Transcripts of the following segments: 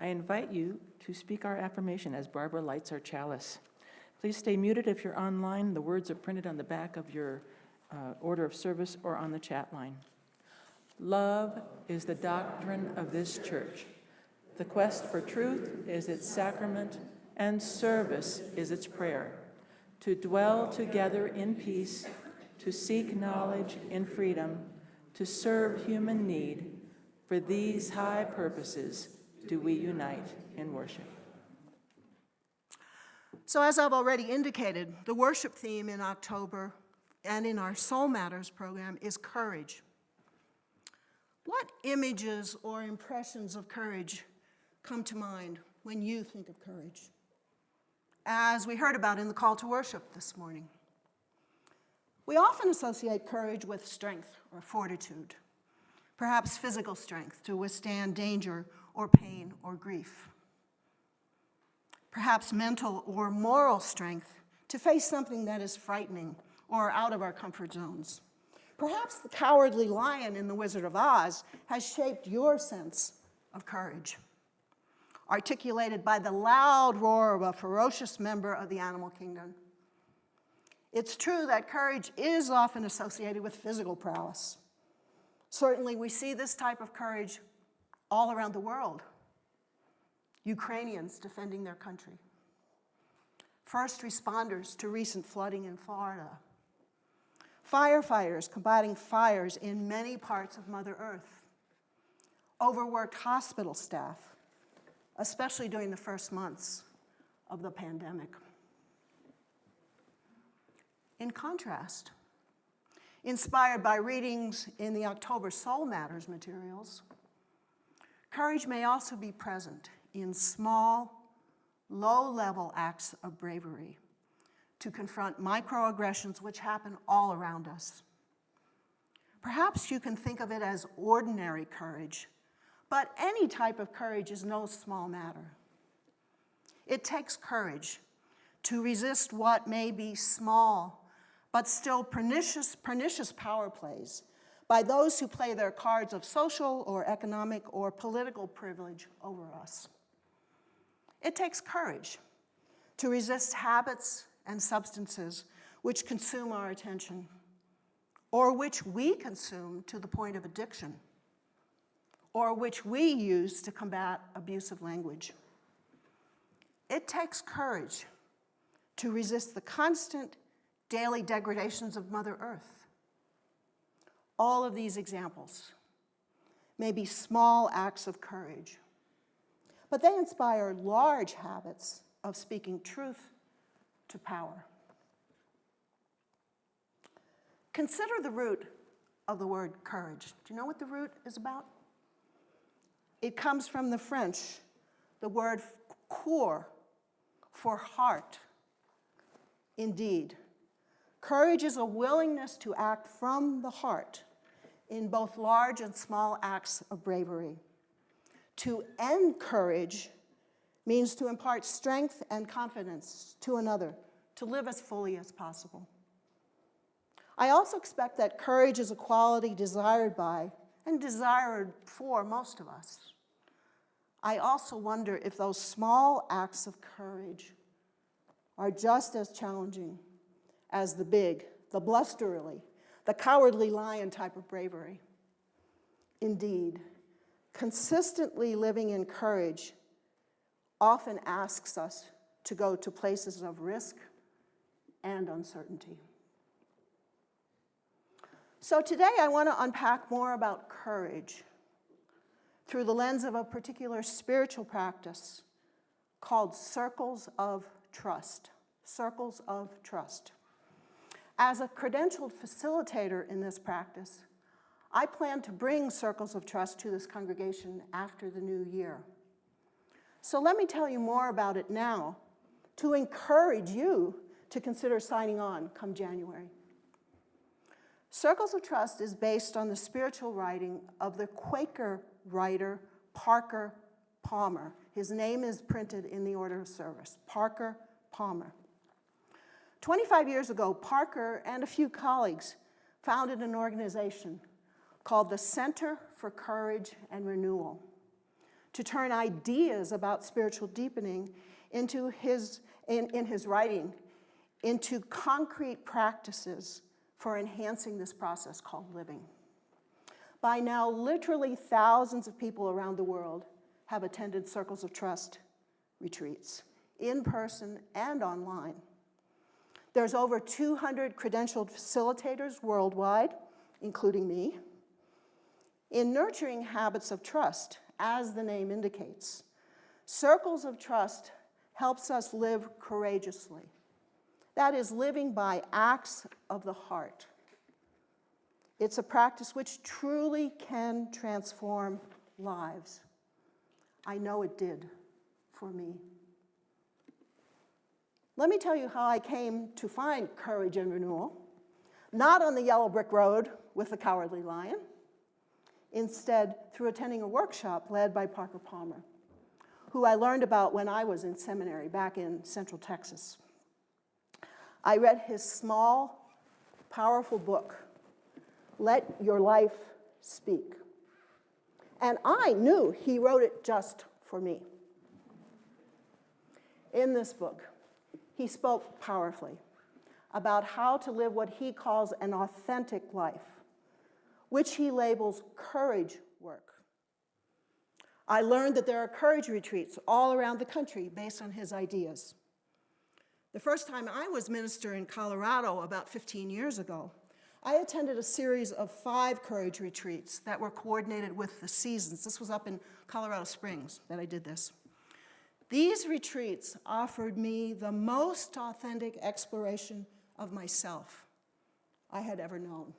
I invite you to speak our affirmation as Barbara lights our chalice. Please stay muted if you're online. The words are printed on the back of your order of service or on the chat line. Love is the doctrine of this church. The quest for truth is its sacrament, and service is its prayer. To dwell together in peace, to seek knowledge in freedom, to serve human need, for these high purposes do we unite in worship. So as I've already indicated, the worship theme in October and in our Soul Matters program is courage. What images or impressions of courage come to mind when you think of courage? As we heard about in the call to worship this morning, we often associate courage with strength or fortitude, perhaps physical strength to withstand danger or pain or grief. Perhaps mental or moral strength to face something that is frightening or out of our comfort zones. Perhaps the cowardly lion in The Wizard of Oz has shaped your sense of courage, articulated by the loud roar of a ferocious member of the animal kingdom. It's true that courage is often associated with physical prowess. Certainly, we see this type of courage all around the world. Ukrainians defending their country. First responders to recent flooding in Florida. Firefighters combating fires in many parts of Mother Earth. Overworked hospital staff, especially during the first months of the pandemic. In contrast, inspired by readings in the October Soul Matters materials, courage may also be present in small, low-level acts of bravery to confront microaggressions which happen all around us. Perhaps you can think of it as ordinary courage, but any type of courage is no small matter. It takes courage to resist what may be small, but still pernicious power plays by those who play their cards of social or economic or political privilege over us. It takes courage to resist habits and substances which consume our attention, or which we consume to the point of addiction, or which we use to combat abusive language. It takes courage to resist the constant daily degradations of Mother Earth. All of these examples may be small acts of courage, but they inspire large habits of speaking truth to power. Consider the root of the word courage. Do you know what the root is about? It comes from the French, the word coeur, for heart. Indeed, courage is a willingness to act from the heart in both large and small acts of bravery. To encourage means to impart strength and confidence to another, to live as fully as possible. I also expect that courage is a quality desired by and desired for most of us. I also wonder if those small acts of courage are just as challenging as the big, the blusterly, the cowardly lion type of bravery. Indeed, consistently living in courage often asks us to go to places of risk and uncertainty. So today I want to unpack more about courage through the lens of a particular spiritual practice called circles of trust. Circles of trust. As a credentialed facilitator in this practice, I plan to bring circles of trust to this congregation after the new year. So let me tell you more about it now to encourage you to consider signing on come January. Circles of Trust is based on the spiritual writing of the Quaker writer Parker Palmer. His name is printed in the order of service, Parker Palmer. 25 years ago, Parker and a few colleagues founded an organization called the Center for Courage and Renewal to turn ideas about spiritual deepening into in his writing into concrete practices for enhancing this process called living. By now, literally thousands of people around the world have attended Circles of Trust retreats, in person and online. There's over 200 credentialed facilitators worldwide, including me. In nurturing habits of trust, as the name indicates, Circles of Trust helps us live courageously. That is, living by acts of the heart. It's a practice which truly can transform lives. I know it did for me. Let me tell you how I came to find courage and renewal, not on the yellow brick road with the Cowardly Lion, instead through attending a workshop led by Parker Palmer, who I learned about when I was in seminary back in Central Texas. I read his small, powerful book, Let Your Life Speak. And I knew he wrote it just for me. In this book, he spoke powerfully about how to live what he calls an authentic life, which he labels courage work. I learned that there are courage retreats all around the country based on his ideas. The first time I was minister in Colorado about 15 years ago, I attended a series of 5 courage retreats that were coordinated with the seasons. This was up in Colorado Springs that I did this. These retreats offered me the most authentic exploration of myself I had ever known.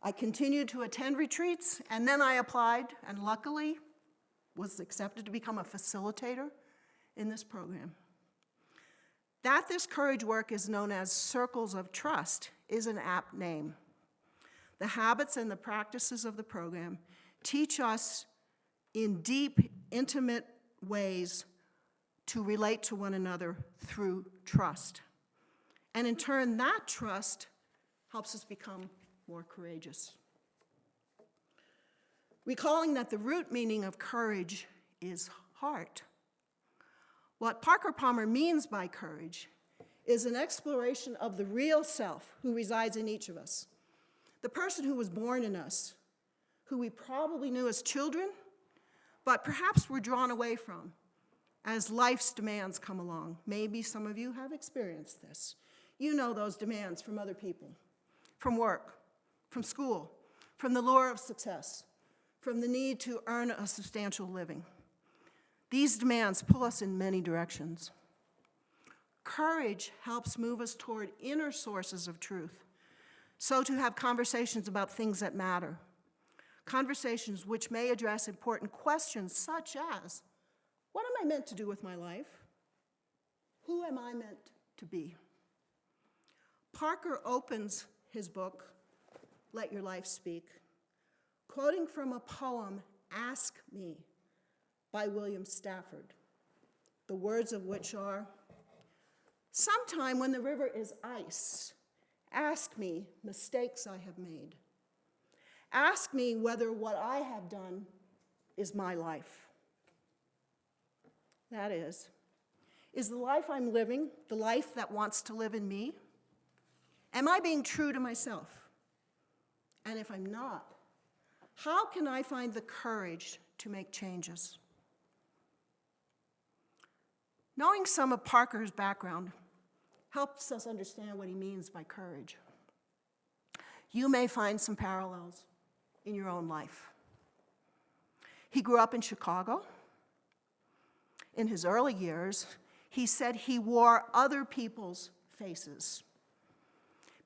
I continued to attend retreats, and then I applied, and luckily was accepted to become a facilitator in this program. That this courage work is known as Circles of Trust is an apt name. The habits and the practices of the program teach us in deep, intimate ways to relate to one another through trust. And in turn, that trust helps us become more courageous. Recalling that the root meaning of courage is heart. What Parker Palmer means by courage is an exploration of the real self who resides in each of us, the person who was born in us, who we probably knew as children, but perhaps we're drawn away from as life's demands come along. Maybe some of you have experienced this. You know those demands from other people, from work, from school, from the lure of success, from the need to earn a substantial living. These demands pull us in many directions. Courage helps move us toward inner sources of truth, so to have conversations about things that matter, conversations which may address important questions such as, what am I meant to do with my life? Who am I meant to be? Parker opens his book, Let Your Life Speak, quoting from a poem, Ask Me, by William Stafford, the words of which are, sometime when the river is ice, ask me mistakes I have made. Ask me whether what I have done is my life. That is the life I'm living the life that wants to live in me? Am I being true to myself? And if I'm not, how can I find the courage to make changes? Knowing some of Parker's background helps us understand what he means by courage. You may find some parallels in your own life. He grew up in Chicago. In his early years, he said he wore other people's faces,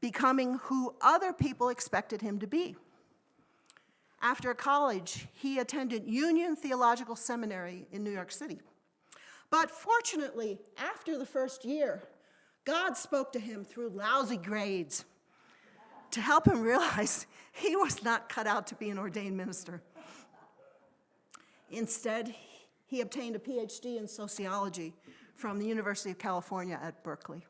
becoming who other people expected him to be. After college, he attended Union Theological Seminary in New York City. But fortunately, after the first year, God spoke to him through lousy grades to help him realize he was not cut out to be an ordained minister. Instead, he obtained a PhD in sociology from the University of California at Berkeley.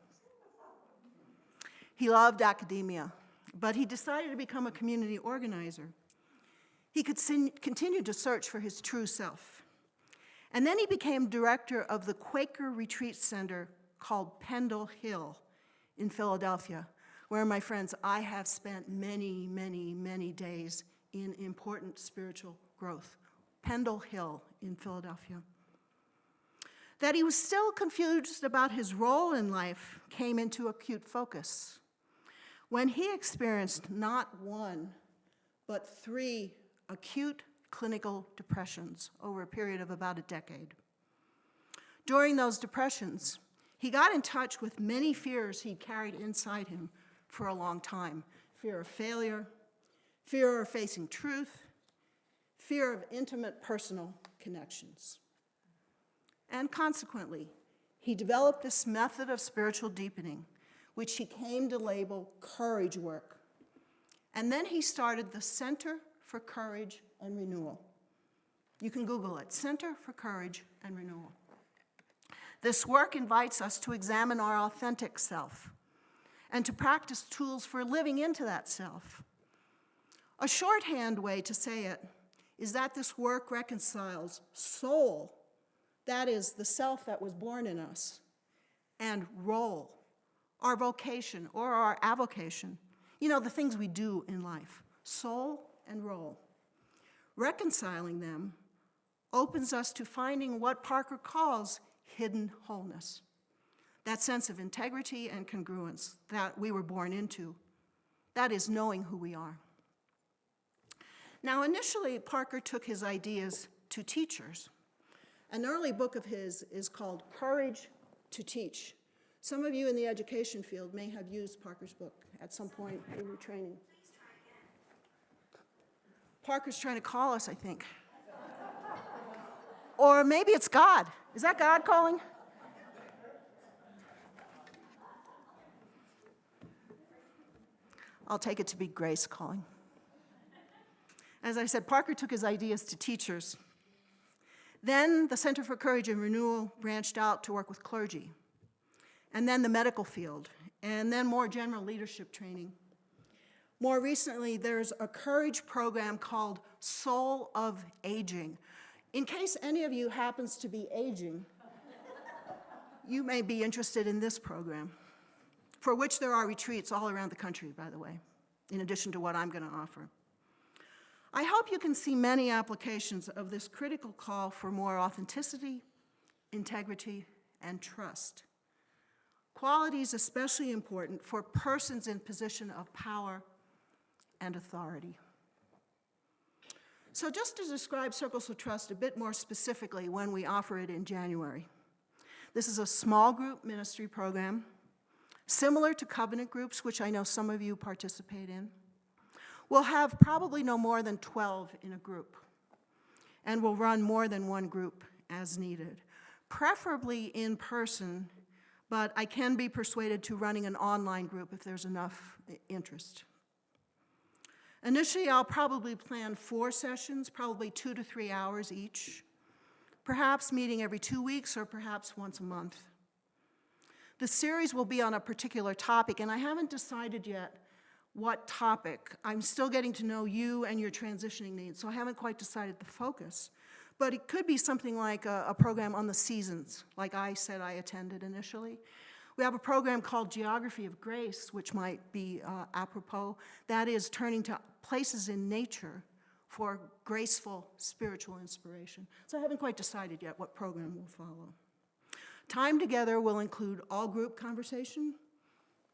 He loved academia, but he decided to become a community organizer. he could continue to search for his true self. And then he became director of the Quaker retreat center called Pendle Hill in Philadelphia, where, my friends, I have spent many, many, many days in important spiritual growth. Pendle Hill in Philadelphia. That he was still confused about his role in life came into acute focus when he experienced not one, but 3 acute clinical depressions over a period of about a decade. During those depressions, he got in touch with many fears he carried inside him for a long time. Fear of failure, fear of facing truth, fear of intimate personal connections. And consequently, he developed this method of spiritual deepening, which he came to label courage work. And then he started the Center for Courage and Renewal. You can Google it, Center for Courage and Renewal. This work invites us to examine our authentic self and to practice tools for living into that self. A shorthand way to say it is that this work reconciles soul, that is, the self that was born in us, and role, our vocation or our avocation, the things we do in life, soul and role. Reconciling them opens us to finding what Parker calls hidden wholeness, that sense of integrity and congruence that we were born into, that is, knowing who we are. Now, initially, Parker took his ideas to teachers. An early book of his is called Courage to Teach. Some of you in the education field may have used Parker's book at some point in your training. Parker's trying to call us, I think. Or maybe it's God. Is that God calling? I'll take it to be Grace calling. As I said, Parker took his ideas to teachers. Then the Center for Courage and Renewal branched out to work with clergy, and then the medical field, and then more general leadership training. More recently, there's a courage program called Soul of Aging. In case any of you happens to be aging, you may be interested in this program, for which there are retreats all around the country, by the way, in addition to what I'm going to offer. I hope you can see many applications of this critical call for more authenticity, integrity, and trust. Qualities especially important for persons in position of power and authority. So just to describe Circles of Trust a bit more specifically when we offer it in January. This is a small group ministry program, similar to covenant groups, which I know some of you participate in. We'll have probably no more than 12 in a group, and we'll run more than one group as needed, preferably in person, but I can be persuaded to running an online group if there's enough interest. Initially, I'll probably plan 4 sessions, probably 2 to 3 hours each, perhaps meeting every 2 weeks or perhaps once a month. The series will be on a particular topic, and I haven't decided yet what topic. I'm still getting to know you and your transitioning needs, so I haven't quite decided the focus. But it could be something like a program on the seasons, like I said I attended initially. We have a program called Geography of Grace, which might be apropos. That is turning to places in nature for graceful spiritual inspiration. So I haven't quite decided yet what program will follow. Time together will include all group conversation,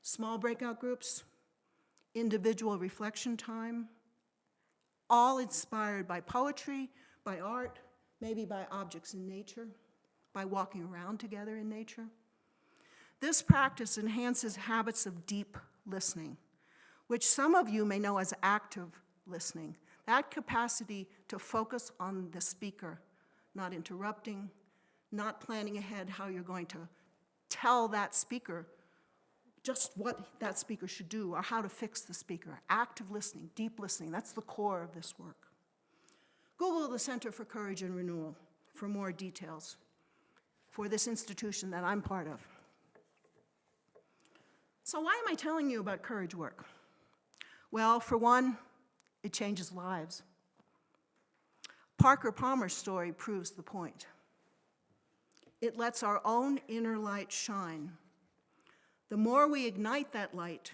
small breakout groups, individual reflection time, all inspired by poetry, by art, maybe by objects in nature, by walking around together in nature. This practice enhances habits of deep listening, which some of you may know as active listening, that capacity to focus on the speaker, not interrupting, not planning ahead how you're going to tell that speaker just what that speaker should do or how to fix the speaker. Active listening, deep listening, that's the core of this work. Google the Center for Courage and Renewal for more details for this institution that I'm part of. So why am I telling you about courage work? Well, for one, it changes lives. Parker Palmer's story proves the point. It lets our own inner light shine. The more we ignite that light,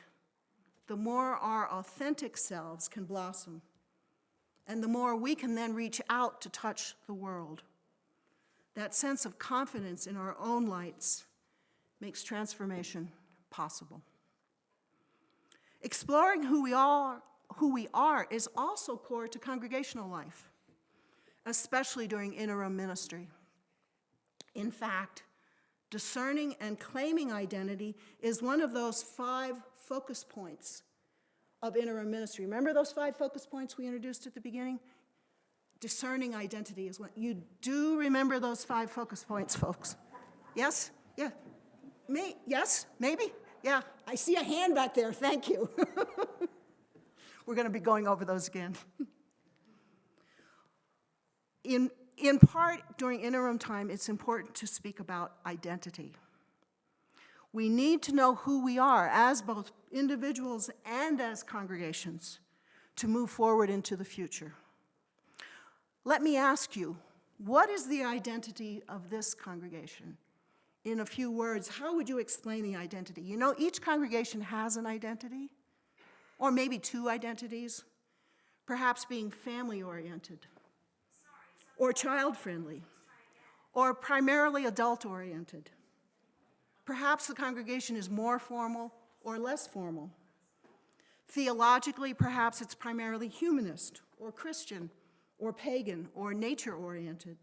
the more our authentic selves can blossom, and the more we can then reach out to touch the world. That sense of confidence in our own lights makes transformation possible. Exploring who we are is also core to congregational life, especially during interim ministry. In fact, discerning and claiming identity is one of those 5 focus points of interim ministry. Remember those 5 focus points we introduced at the beginning? Discerning identity is one. You do remember those 5 focus points, folks? Yes? Yeah. Yes? Maybe? Yeah. I see a hand back there. Thank you. We're going to be going over those again. In part, during interim time, it's important to speak about identity. We need to know who we are as both individuals and as congregations to move forward into the future. Let me ask you, what is the identity of this congregation? In a few words, how would you explain the identity? You know, each congregation has an identity, or maybe 2 identities, perhaps being family-oriented, or child-friendly, or primarily adult-oriented. Perhaps the congregation is more formal or less formal. Theologically, perhaps it's primarily humanist, or Christian, or pagan, or nature-oriented.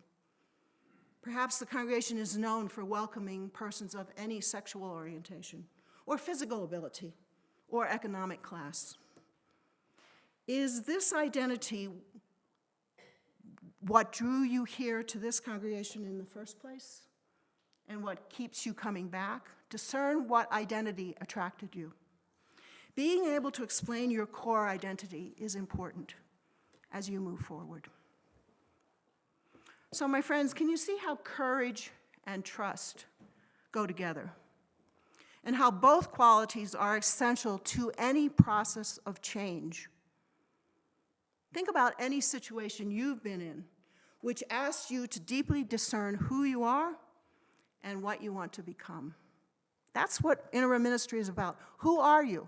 Perhaps the congregation is known for welcoming persons of any sexual orientation, or physical ability, or economic class. Is this identity what drew you here to this congregation in the first place? And what keeps you coming back? Discern what identity attracted you. Being able to explain your core identity is important as you move forward. So, my friends, can you see how courage and trust go together? And how both qualities are essential to any process of change? Think about any situation you've been in which asks you to deeply discern who you are and what you want to become. That's what interim ministry is about. Who are you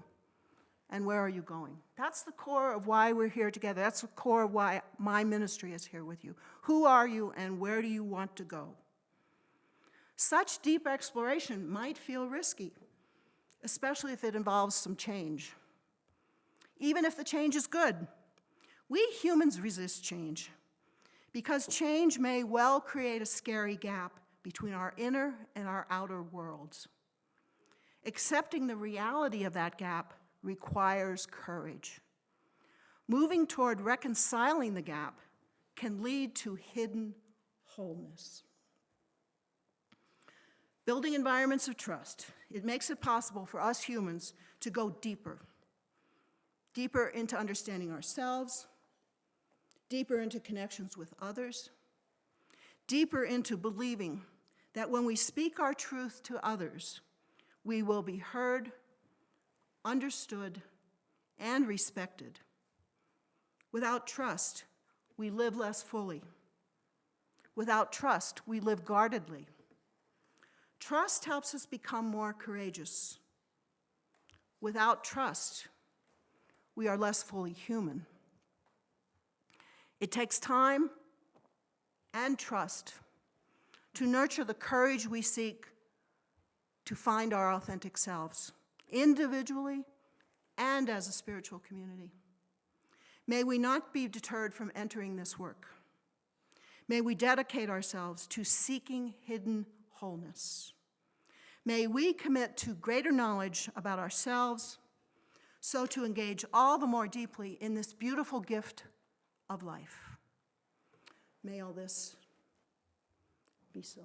and where are you going? That's the core of why we're here together. That's the core of why my ministry is here with you. Who are you and where do you want to go? Such deep exploration might feel risky, especially if it involves some change. Even if the change is good, we humans resist change because change may well create a scary gap between our inner and our outer worlds. Accepting the reality of that gap requires courage. Moving toward reconciling the gap can lead to hidden wholeness. Building environments of trust, it makes it possible for us humans to go deeper into understanding ourselves, deeper into connections with others, deeper into believing that when we speak our truth to others, we will be heard, understood, and respected. Without trust, we live less fully. Without trust, we live guardedly. Trust helps us become more courageous. Without trust, we are less fully human. It takes time and trust to nurture the courage we seek to find our authentic selves, individually and as a spiritual community. May we not be deterred from entering this work. May we dedicate ourselves to seeking hidden wholeness. May we commit to greater knowledge about ourselves, so to engage all the more deeply in this beautiful gift of life. May all this be so.